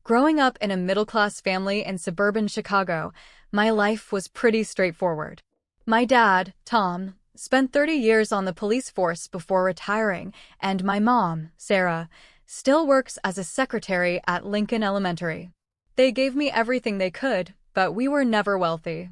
Growing up in a middle-class family in suburban Chicago, my life was pretty straightforward. My dad, Tom, spent 30 years on the police force before retiring, and my mom, Sarah, still works as a secretary at Lincoln Elementary. They gave me everything they could, but we were never wealthy.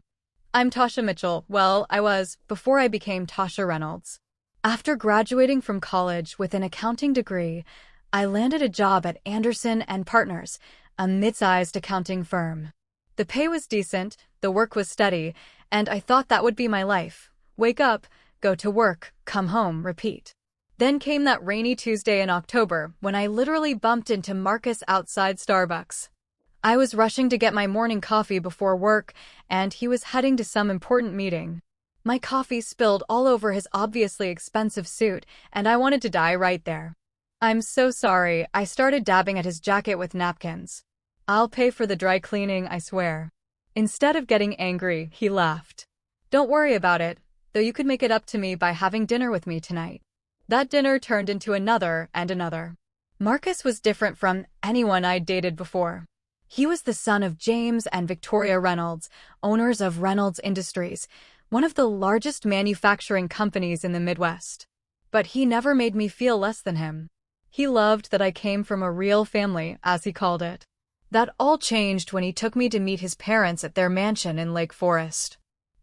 I'm Tasha Mitchell. Well, I was, before I became Tasha Reynolds. After graduating from college with an accounting degree, I landed a job at Anderson and Partners, a mid-sized accounting firm. The pay was decent, the work was steady, and I thought that would be my life. Wake up, go to work, come home, repeat. Then came that rainy Tuesday in October when I literally bumped into Marcus outside Starbucks. I was rushing to get my morning coffee before work, and he was heading to some important meeting. My coffee spilled all over his obviously expensive suit, and I wanted to die right there. "I'm so sorry," I started dabbing at his jacket with napkins. "I'll pay for the dry cleaning, I swear." Instead of getting angry, he laughed. "Don't worry about it, though you could make it up to me by having dinner with me tonight." That dinner turned into another and another. Marcus was different from anyone I'd dated before. He was the son of James and Victoria Reynolds, owners of Reynolds Industries, one of the largest manufacturing companies in the Midwest. But he never made me feel less than him. He loved that I came from a real family, as he called it. That all changed when he took me to meet his parents at their mansion in Lake Forest.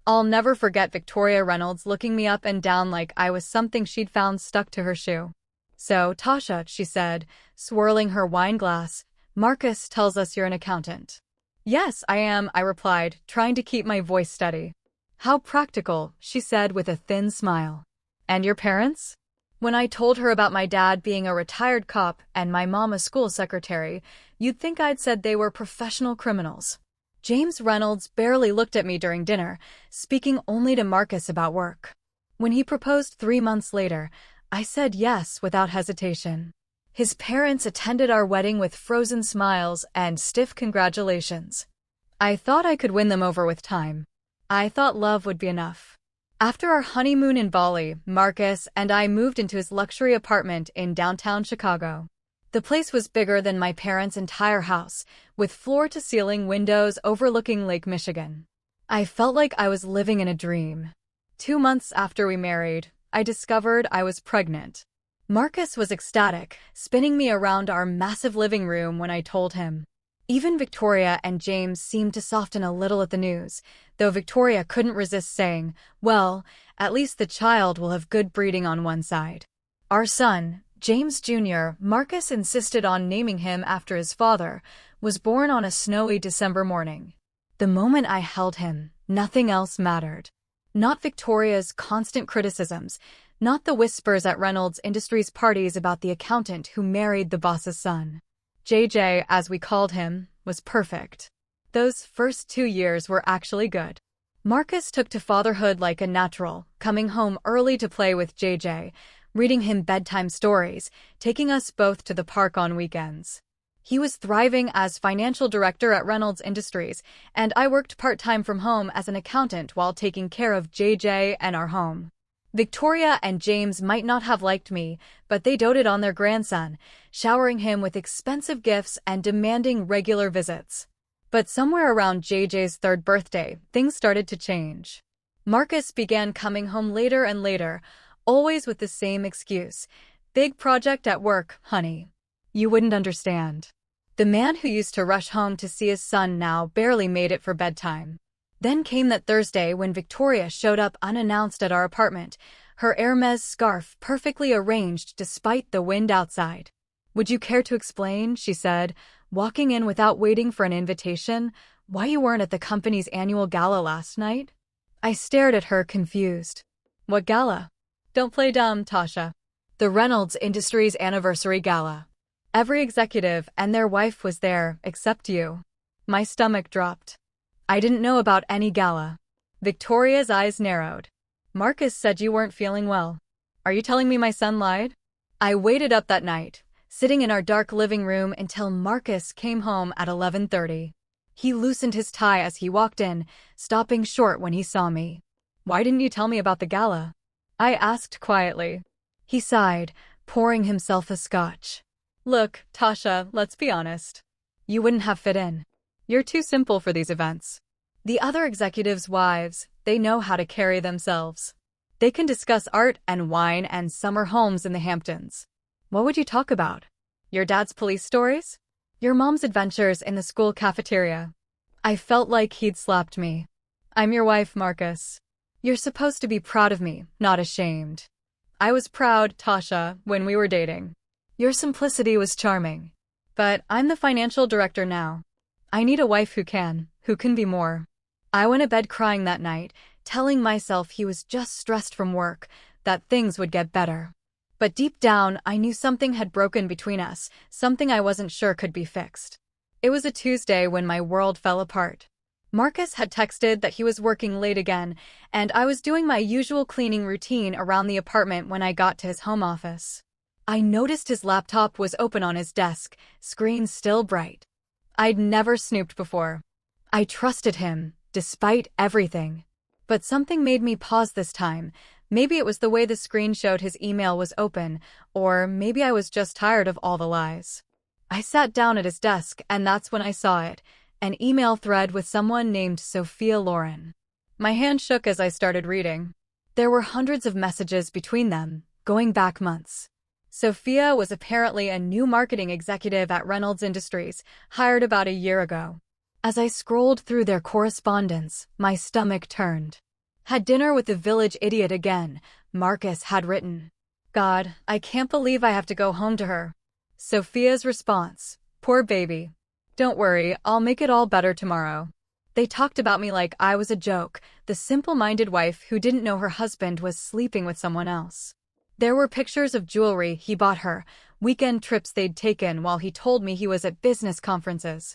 I'll never forget Victoria Reynolds looking me up and down like I was something she'd found stuck to her shoe. "So, Tasha," she said, swirling her wine glass, "Marcus tells us you're an accountant." "Yes, I am," I replied, trying to keep my voice steady. "How practical," she said with a thin smile. "And your parents?" When I told her about my dad being a retired cop and my mom a school secretary, you'd think I'd said they were professional criminals. James Reynolds barely looked at me during dinner, speaking only to Marcus about work. When he proposed 3 months later, I said yes without hesitation. His parents attended our wedding with frozen smiles and stiff congratulations. I thought I could win them over with time. I thought love would be enough. After our honeymoon in Bali, Marcus and I moved into his luxury apartment in downtown Chicago. The place was bigger than my parents' entire house, with floor-to-ceiling windows overlooking Lake Michigan. I felt like I was living in a dream. 2 months after we married, I discovered I was pregnant. Marcus was ecstatic, spinning me around our massive living room when I told him. Even Victoria and James seemed to soften a little at the news, though Victoria couldn't resist saying, "Well, at least the child will have good breeding on one side." Our son, James Jr., Marcus insisted on naming him after his father, was born on a snowy December morning. The moment I held him, nothing else mattered. Not Victoria's constant criticisms, not the whispers at Reynolds Industries parties about the accountant who married the boss's son. JJ, as we called him, was perfect. Those first 2 years were actually good. Marcus took to fatherhood like a natural, coming home early to play with JJ, reading him bedtime stories, taking us both to the park on weekends. He was thriving as financial director at Reynolds Industries, and I worked part-time from home as an accountant while taking care of JJ and our home. Victoria and James might not have liked me, but they doted on their grandson, showering him with expensive gifts and demanding regular visits. But somewhere around JJ's 3rd birthday, things started to change. Marcus began coming home later and later, always with the same excuse: "Big project at work, honey." You wouldn't understand. The man who used to rush home to see his son now barely made it for bedtime. Then came that Thursday when Victoria showed up unannounced at our apartment, her Hermes scarf perfectly arranged despite the wind outside. "Would you care to explain," she said, walking in without waiting for an invitation, "why you weren't at the company's annual gala last night?" I stared at her, confused. "What gala?" "Don't play dumb, Tasha." "The Reynolds Industries Anniversary Gala. Every executive and their wife was there, except you." My stomach dropped. I didn't know about any gala. Victoria's eyes narrowed. "Marcus said you weren't feeling well. Are you telling me my son lied?" I waited up that night, sitting in our dark living room until Marcus came home at 11:30. He loosened his tie as he walked in, stopping short when he saw me. "Why didn't you tell me about the gala?" I asked quietly. He sighed, pouring himself a scotch. "Look, Tasha, let's be honest. You wouldn't have fit in. You're too simple for these events. The other executives' wives, they know how to carry themselves. They can discuss art and wine and summer homes in the Hamptons. What would you talk about? Your dad's police stories? Your mom's adventures in the school cafeteria? I felt like he'd slapped me. I'm your wife, Marcus. You're supposed to be proud of me, not ashamed. I was proud, Tasha, when we were dating. Your simplicity was charming. But I'm the financial director now. I need a wife who can be more. I went to bed crying that night, telling myself he was just stressed from work, that things would get better. But deep down, I knew something had broken between us, something I wasn't sure could be fixed. It was a Tuesday when my world fell apart. Marcus had texted that he was working late again, and I was doing my usual cleaning routine around the apartment when I got to his home office. I noticed his laptop was open on his desk, screen still bright. I'd never snooped before. I trusted him, despite everything. But something made me pause this time. Maybe it was the way the screen showed his email was open, or maybe I was just tired of all the lies. I sat down at his desk, and that's when I saw it, an email thread with someone named Sophia Loren. My hand shook as I started reading. There were hundreds of messages between them, going back months. Sophia was apparently a new marketing executive at Reynolds Industries, hired about a year ago. As I scrolled through their correspondence, my stomach turned. Had dinner with the village idiot again, Marcus had written. God, I can't believe I have to go home to her. Sophia's response, poor baby. Don't worry, I'll make it all better tomorrow. They talked about me like I was a joke, the simple-minded wife who didn't know her husband was sleeping with someone else. There were pictures of jewelry he bought her, weekend trips they'd taken while he told me he was at business conferences.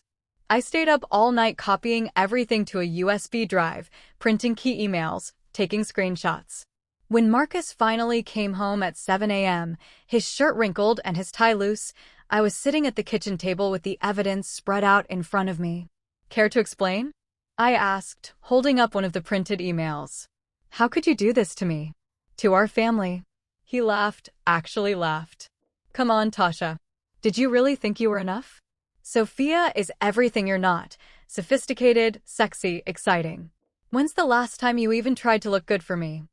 I stayed up all night copying everything to a USB drive, printing key emails, taking screenshots. When Marcus finally came home at 7 a.m., his shirt wrinkled and his tie loose, I was sitting at the kitchen table with the evidence spread out in front of me. Care to explain? I asked, holding up one of the printed emails. How could you do this to me? To our family. He laughed, actually laughed. Come on, Tasha. Did you really think you were enough? Sophia is everything you're not. Sophisticated, sexy, exciting. When's the last time you even tried to look good for me?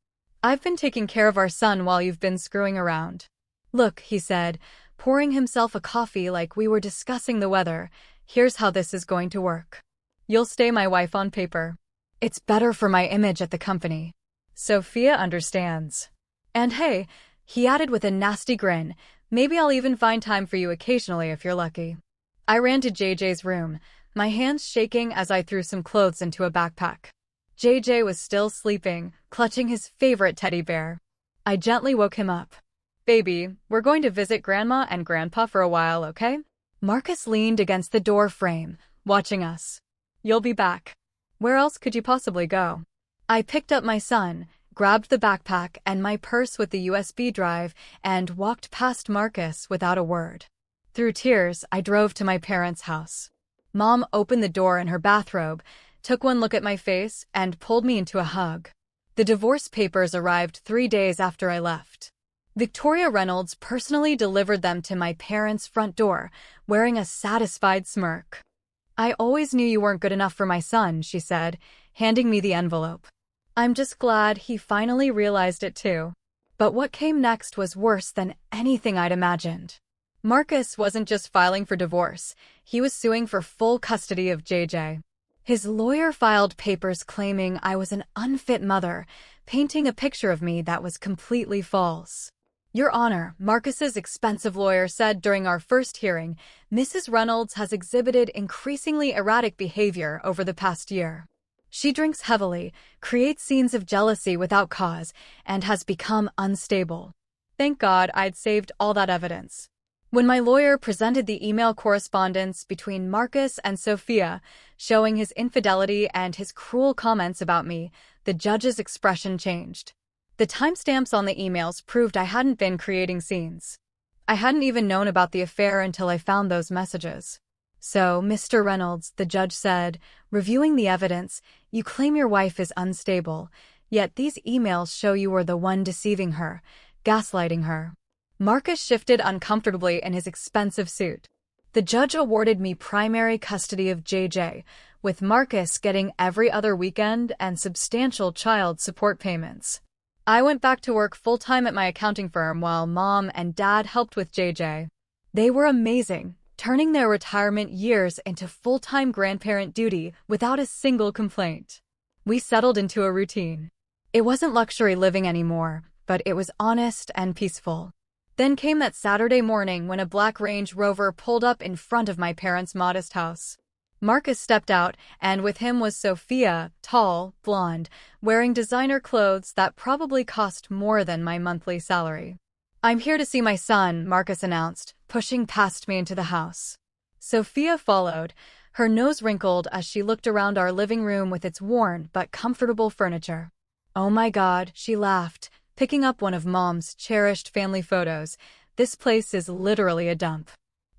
I've been taking care of our son while you've been screwing around. Look, he said, pouring himself a coffee like we were discussing the weather. Here's how this is going to work. You'll stay my wife on paper. It's better for my image at the company. Sophia understands. And hey, he added with a nasty grin, maybe I'll even find time for you occasionally if you're lucky. I ran to JJ's room, my hands shaking as I threw some clothes into a backpack. JJ was still sleeping, clutching his favorite teddy bear. I gently woke him up. Baby, we're going to visit Grandma and Grandpa for a while, okay? Marcus leaned against the door frame, watching us. You'll be back. Where else could you possibly go? I picked up my son, grabbed the backpack and my purse with the USB drive, and walked past Marcus without a word. Through tears, I drove to my parents' house. Mom opened the door in her bathrobe, took one look at my face, and pulled me into a hug. The divorce papers arrived 3 days after I left. Victoria Reynolds personally delivered them to my parents' front door, wearing a satisfied smirk. I always knew you weren't good enough for my son, she said, handing me the envelope. I'm just glad he finally realized it too. But what came next was worse than anything I'd imagined. Marcus wasn't just filing for divorce, he was suing for full custody of JJ. His lawyer filed papers claiming I was an unfit mother, painting a picture of me that was completely false. Your Honor, Marcus's expensive lawyer said during our first hearing, Mrs. Reynolds has exhibited increasingly erratic behavior over the past year. She drinks heavily, creates scenes of jealousy without cause, and has become unstable. Thank God I'd saved all that evidence. When my lawyer presented the email correspondence between Marcus and Sophia, showing his infidelity and his cruel comments about me, the judge's expression changed. The timestamps on the emails proved I hadn't been creating scenes. I hadn't even known about the affair until I found those messages. So, Mr. Reynolds, the judge said, reviewing the evidence, you claim your wife is unstable, yet these emails show you were the one deceiving her, gaslighting her. Marcus shifted uncomfortably in his expensive suit. The judge awarded me primary custody of JJ, with Marcus getting every other weekend and substantial child support payments. I went back to work full-time at my accounting firm while Mom and Dad helped with JJ. They were amazing, turning their retirement years into full-time grandparent duty without a single complaint. We settled into a routine. It wasn't luxury living anymore, but it was honest and peaceful. Then came that Saturday morning when a black Range Rover pulled up in front of my parents' modest house. Marcus stepped out, and with him was Sophia, tall, blonde, wearing designer clothes that probably cost more than my monthly salary. "I'm here to see my son," Marcus announced, pushing past me into the house. Sophia followed, her nose wrinkled as she looked around our living room with its worn but comfortable furniture. "Oh my God," she laughed, picking up one of Mom's cherished family photos. "This place is literally a dump.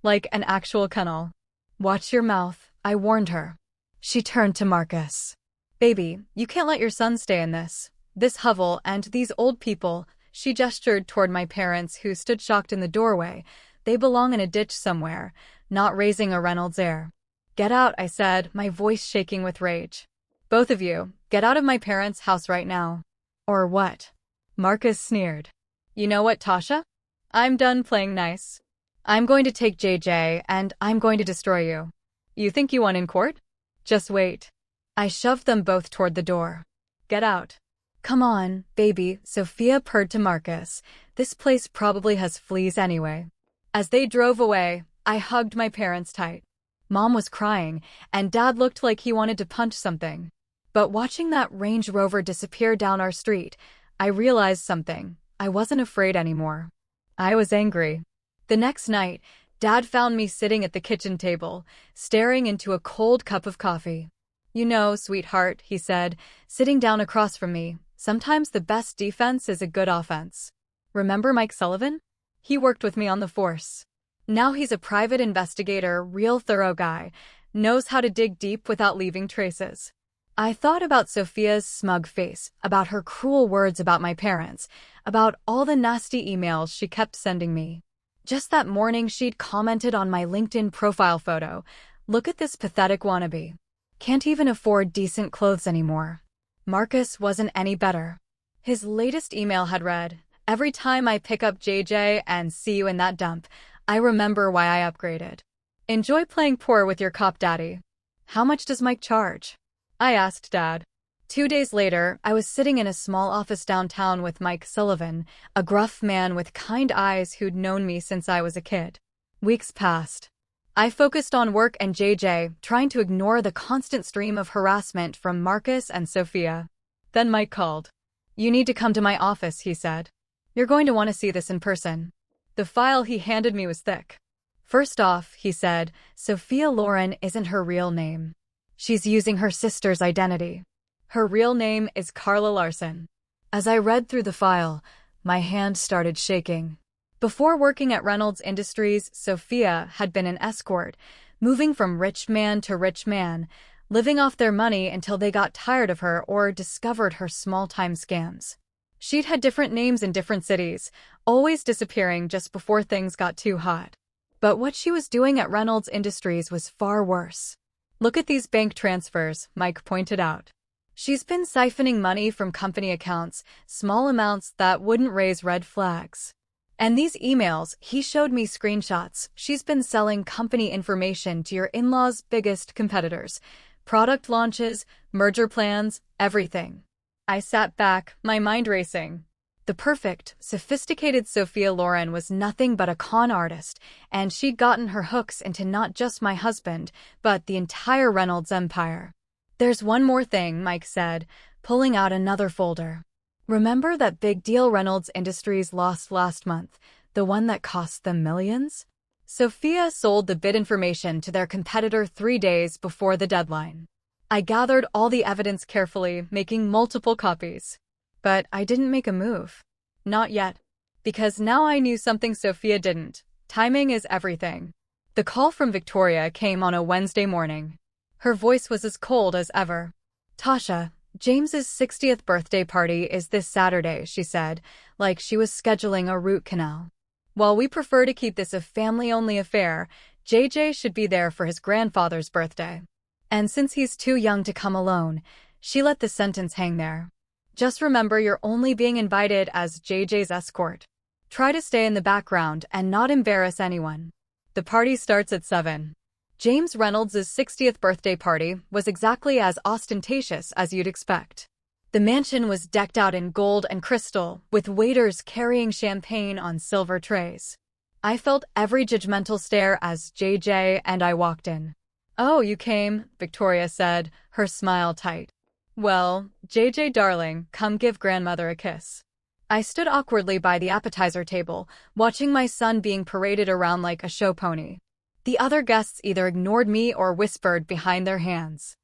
Like an actual kennel." "Watch your mouth," I warned her. She turned to Marcus. "Baby, you can't let your son stay in this hovel and these old people." She gestured toward my parents, who stood shocked in the doorway. "They belong in a ditch somewhere, not raising a Reynolds heir." "Get out," I said, my voice shaking with rage. "Both of you, get out of my parents' house right now." "Or what?" Marcus sneered. "You know what, Tasha? I'm done playing nice. I'm going to take JJ, and I'm going to destroy you. You think you won in court? Just wait." I shoved them both toward the door. "Get out." "Come on, baby," Sophia purred to Marcus. "This place probably has fleas anyway." As they drove away, I hugged my parents tight. Mom was crying, and Dad looked like he wanted to punch something. But watching that Range Rover disappear down our street, I realized something. I wasn't afraid anymore. I was angry. The next night, Dad found me sitting at the kitchen table, staring into a cold cup of coffee. "You know, sweetheart," he said, sitting down across from me, "sometimes the best defense is a good offense. Remember Mike Sullivan? He worked with me on the force. Now he's a private investigator, real thorough guy, knows how to dig deep without leaving traces." I thought about Sophia's smug face, about her cruel words about my parents, about all the nasty emails she kept sending me. Just that morning she'd commented on my LinkedIn profile photo. "Look at this pathetic wannabe. Can't even afford decent clothes anymore." Marcus wasn't any better. His latest email had read, "Every time I pick up JJ and see you in that dump, I remember why I upgraded. Enjoy playing poor with your cop daddy." "How much does Mike charge?" I asked Dad. 2 days later, I was sitting in a small office downtown with Mike Sullivan, a gruff man with kind eyes who'd known me since I was a kid. Weeks passed. I focused on work and JJ, trying to ignore the constant stream of harassment from Marcus and Sophia. Then Mike called. "You need to come to my office," he said. "You're going to want to see this in person." The file he handed me was thick. "First off," he said, "Sophia Loren isn't her real name. She's using her sister's identity. Her real name is Carla Larson." As I read through the file, my hand started shaking. Before working at Reynolds Industries, Sophia had been an escort, moving from rich man to rich man, living off their money until they got tired of her or discovered her small-time scams. She'd had different names in different cities, always disappearing just before things got too hot. But what she was doing at Reynolds Industries was far worse. "Look at these bank transfers," Mike pointed out. "She's been siphoning money from company accounts, small amounts that wouldn't raise red flags. And these emails," he showed me screenshots, "she's been selling company information to your in-laws' biggest competitors. Product launches, merger plans, everything." I sat back, my mind racing. The perfect, sophisticated Sophia Loren was nothing but a con artist, and she'd gotten her hooks into not just my husband, but the entire Reynolds empire. "There's one more thing," Mike said, pulling out another folder. "Remember that big deal Reynolds Industries lost last month, the one that cost them millions? Sophia sold the bid information to their competitor 3 days before the deadline." I gathered all the evidence carefully, making multiple copies. But I didn't make a move. Not yet. Because now I knew something Sophia didn't. Timing is everything. The call from Victoria came on a Wednesday morning. Her voice was as cold as ever. "Tasha, James's 60th birthday party is this Saturday," she said, like she was scheduling a root canal. "While we prefer to keep this a family-only affair, JJ should be there for his grandfather's birthday. And since he's too young to come alone, she let the sentence hang there. Just remember you're only being invited as JJ's escort. Try to stay in the background and not embarrass anyone. The party starts at 7. James Reynolds' 60th birthday party was exactly as ostentatious as you'd expect. The mansion was decked out in gold and crystal, with waiters carrying champagne on silver trays. I felt every judgmental stare as JJ and I walked in. "Oh, you came," Victoria said, her smile tight. "Well, JJ darling, come give grandmother a kiss." I stood awkwardly by the appetizer table, watching my son being paraded around like a show pony. The other guests either ignored me or whispered behind their hands.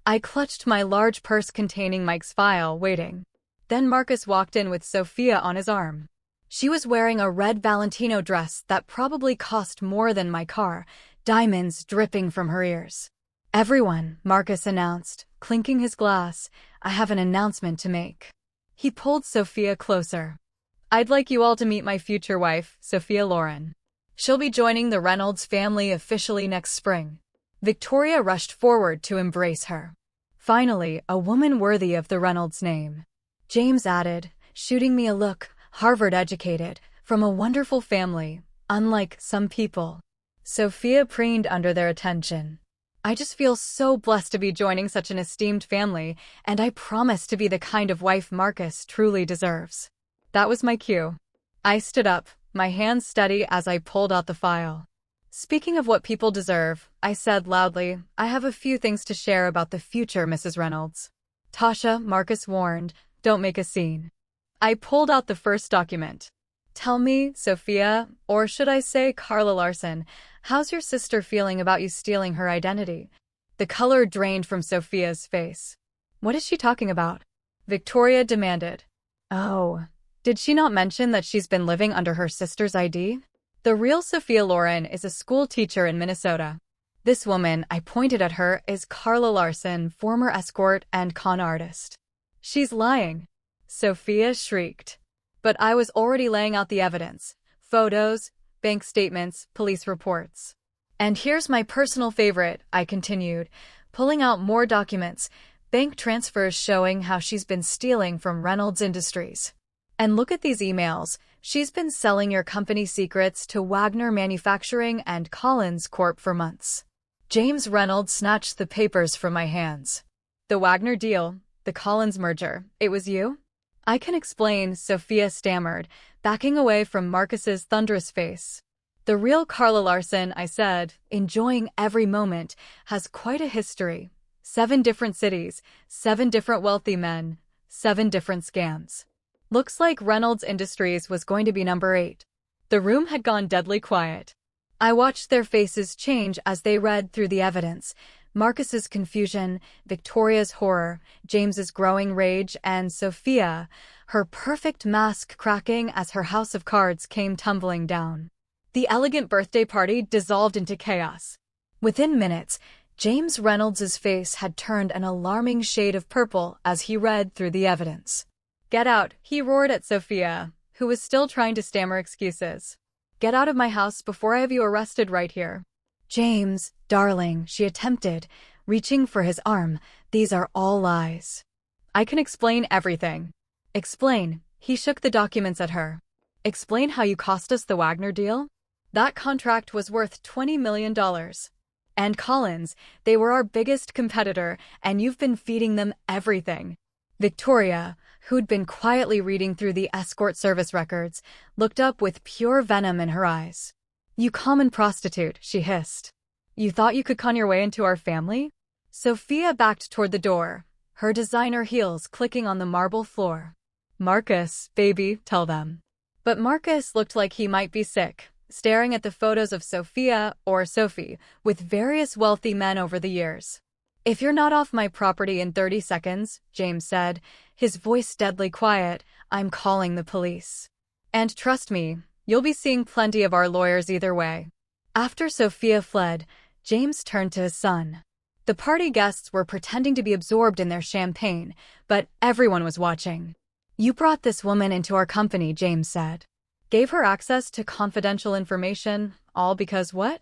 I clutched my large purse containing Mike's file, waiting. Then Marcus walked in with Sophia on his arm. She was wearing a red Valentino dress that probably cost more than my car, diamonds dripping from her ears. "Everyone," Marcus announced, clinking his glass, "I have an announcement to make." He pulled Sophia closer. "I'd like you all to meet my future wife, Sophia Loren. She'll be joining the Reynolds family officially next spring." Victoria rushed forward to embrace her. "Finally, a woman worthy of the Reynolds name," James added, shooting me a look, Harvard-educated, from a wonderful family, unlike some people. Sophia preened under their attention. "I just feel so blessed to be joining such an esteemed family, and I promise to be the kind of wife Marcus truly deserves." That was my cue. I stood up, my hands steady as I pulled out the file. "Speaking of what people deserve," I said loudly, "I have a few things to share about the future Mrs. Reynolds." "Tasha," Marcus warned, "don't make a scene." I pulled out the first document. "Tell me, Sophia, or should I say Carla Larson, how's your sister feeling about you stealing her identity?" The color drained from Sophia's face. "What is she talking about?" Victoria demanded. "Oh, did she not mention that she's been living under her sister's ID? The real Sophia Loren is a school teacher in Minnesota. This woman," I pointed at her, "is Carla Larson, former escort and con artist." "She's lying," Sophia shrieked. But I was already laying out the evidence: photos, bank statements, police reports. "And here's my personal favorite," I continued, pulling out more documents, bank transfers showing how she's been stealing from Reynolds Industries. "And look at these emails. She's been selling your company secrets to Wagner Manufacturing and Collins Corp for months." James Reynolds snatched the papers from my hands. "The Wagner deal, the Collins merger, it was you?" "I can explain," Sophia stammered, backing away from Marcus's thunderous face. "The real Carla Larson," I said, enjoying every moment, "has quite a history. 7 different cities, 7 different wealthy men, 7 different scams. Looks like Reynolds Industries was going to be number 8. The room had gone deadly quiet. I watched their faces change as they read through the evidence. Marcus's confusion, Victoria's horror, James's growing rage, and Sophia, her perfect mask cracking as her house of cards came tumbling down. The elegant birthday party dissolved into chaos. Within minutes, James Reynolds's face had turned an alarming shade of purple as he read through the evidence. "Get out," he roared at Sophia, who was still trying to stammer excuses. "Get out of my house before I have you arrested right here." "James, darling," she attempted, reaching for his arm, "these are all lies." "I can explain everything." "Explain." He shook the documents at her. "Explain how you cost us the Wagner deal? That contract was worth $20 million. And Collins, they were our biggest competitor, and you've been feeding them everything." Victoria, who'd been quietly reading through the escort service records, looked up with pure venom in her eyes. "You common prostitute," she hissed. "You thought you could con your way into our family?" Sophia backed toward the door, her designer heels clicking on the marble floor. "Marcus, baby, tell them." But Marcus looked like he might be sick, staring at the photos of Sophia, or Sophie, with various wealthy men over the years. "If you're not off my property in 30 seconds, James said, his voice deadly quiet, "I'm calling the police. And trust me, you'll be seeing plenty of our lawyers either way." After Sophia fled, James turned to his son. The party guests were pretending to be absorbed in their champagne, but everyone was watching. "You brought this woman into our company," James said. "Gave her access to confidential information, all because what?"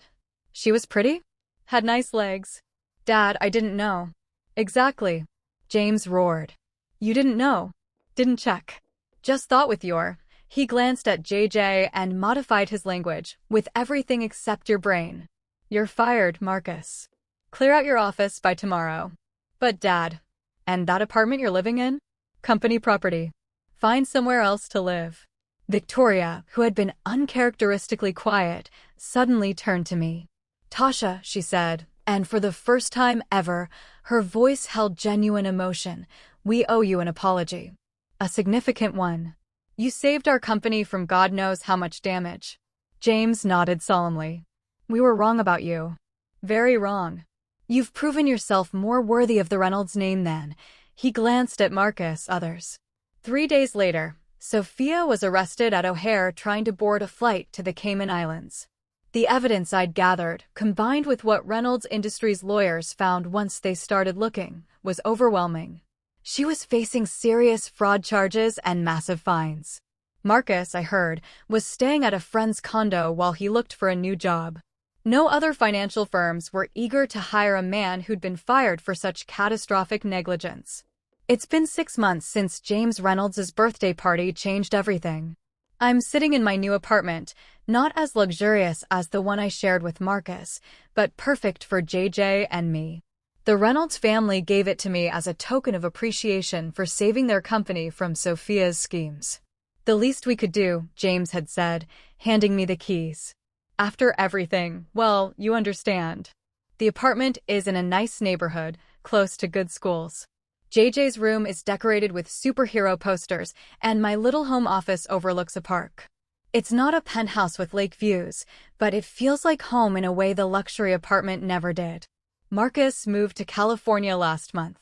She was pretty? Had nice legs. Dad, I didn't know. Exactly. James roared. You didn't know? Didn't check. Just thought with your. He glanced at JJ and modified his language, with everything except your brain. You're fired, Marcus. Clear out your office by tomorrow. But Dad. And that apartment you're living in? Company property. Find somewhere else to live. Victoria, who had been uncharacteristically quiet, suddenly turned to me. Tasha, she said, and for the first time ever, her voice held genuine emotion. We owe you an apology. A significant one. You saved our company from God knows how much damage. James nodded solemnly. We were wrong about you. Very wrong. You've proven yourself more worthy of the Reynolds name than. He glanced at Marcus, others. 3 days later, Sophia was arrested at O'Hare trying to board a flight to the Cayman Islands. The evidence I'd gathered, combined with what Reynolds Industries lawyers found once they started looking, was overwhelming. She was facing serious fraud charges and massive fines. Marcus, I heard, was staying at a friend's condo while he looked for a new job. No other financial firms were eager to hire a man who'd been fired for such catastrophic negligence. It's been 6 months since James Reynolds' birthday party changed everything. I'm sitting in my new apartment, not as luxurious as the one I shared with Marcus, but perfect for JJ and me. The Reynolds family gave it to me as a token of appreciation for saving their company from Sophia's schemes. The least we could do, James had said, handing me the keys. After everything, well, you understand. The apartment is in a nice neighborhood, close to good schools. JJ's room is decorated with superhero posters, and my little home office overlooks a park. It's not a penthouse with lake views, but it feels like home in a way the luxury apartment never did. Marcus moved to California last month.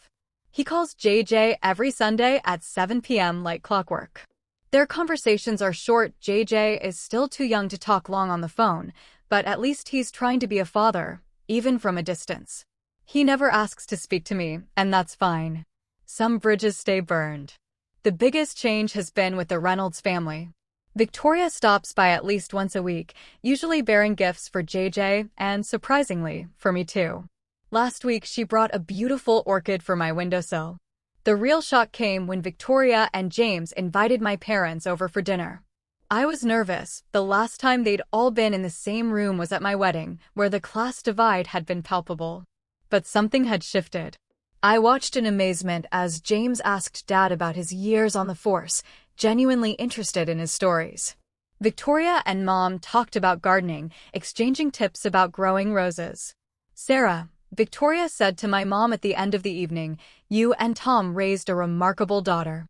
He calls JJ every Sunday at 7 p.m. like clockwork. Their conversations are short. JJ is still too young to talk long on the phone, but at least he's trying to be a father, even from a distance. He never asks to speak to me, and that's fine. Some bridges stay burned. The biggest change has been with the Reynolds family. Victoria stops by at least once a week, usually bearing gifts for JJ and, surprisingly, for me too. Last week she brought a beautiful orchid for my windowsill. The real shock came when Victoria and James invited my parents over for dinner. I was nervous. The last time they'd all been in the same room was at my wedding, where the class divide had been palpable. But something had shifted. I watched in amazement as James asked Dad about his years on the force, genuinely interested in his stories. Victoria and Mom talked about gardening, exchanging tips about growing roses. Sarah, Victoria said to my mom at the end of the evening, you and Tom raised a remarkable daughter.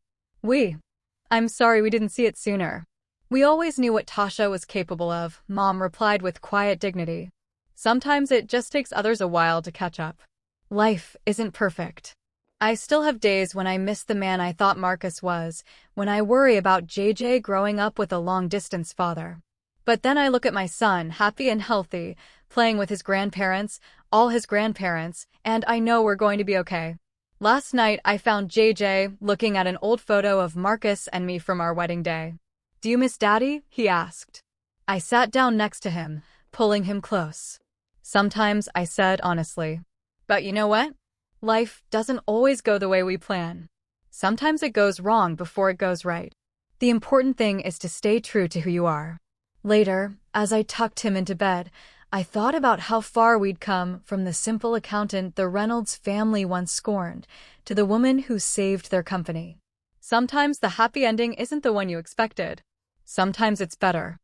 I'm sorry we didn't see it sooner. We always knew what Tasha was capable of, Mom replied with quiet dignity. Sometimes it just takes others a while to catch up. Life isn't perfect. I still have days when I miss the man I thought Marcus was, when I worry about JJ growing up with a long-distance father. But then I look at my son, happy and healthy, playing with his grandparents, all his grandparents, and I know we're going to be okay. Last night I found JJ looking at an old photo of Marcus and me from our wedding day. Do you miss Daddy? He asked. I sat down next to him, pulling him close. Sometimes, I said honestly. But you know what? Life doesn't always go the way we plan. Sometimes it goes wrong before it goes right. The important thing is to stay true to who you are. Later, as I tucked him into bed, I thought about how far we'd come from the simple accountant the Reynolds family once scorned to the woman who saved their company. Sometimes the happy ending isn't the one you expected. Sometimes it's better.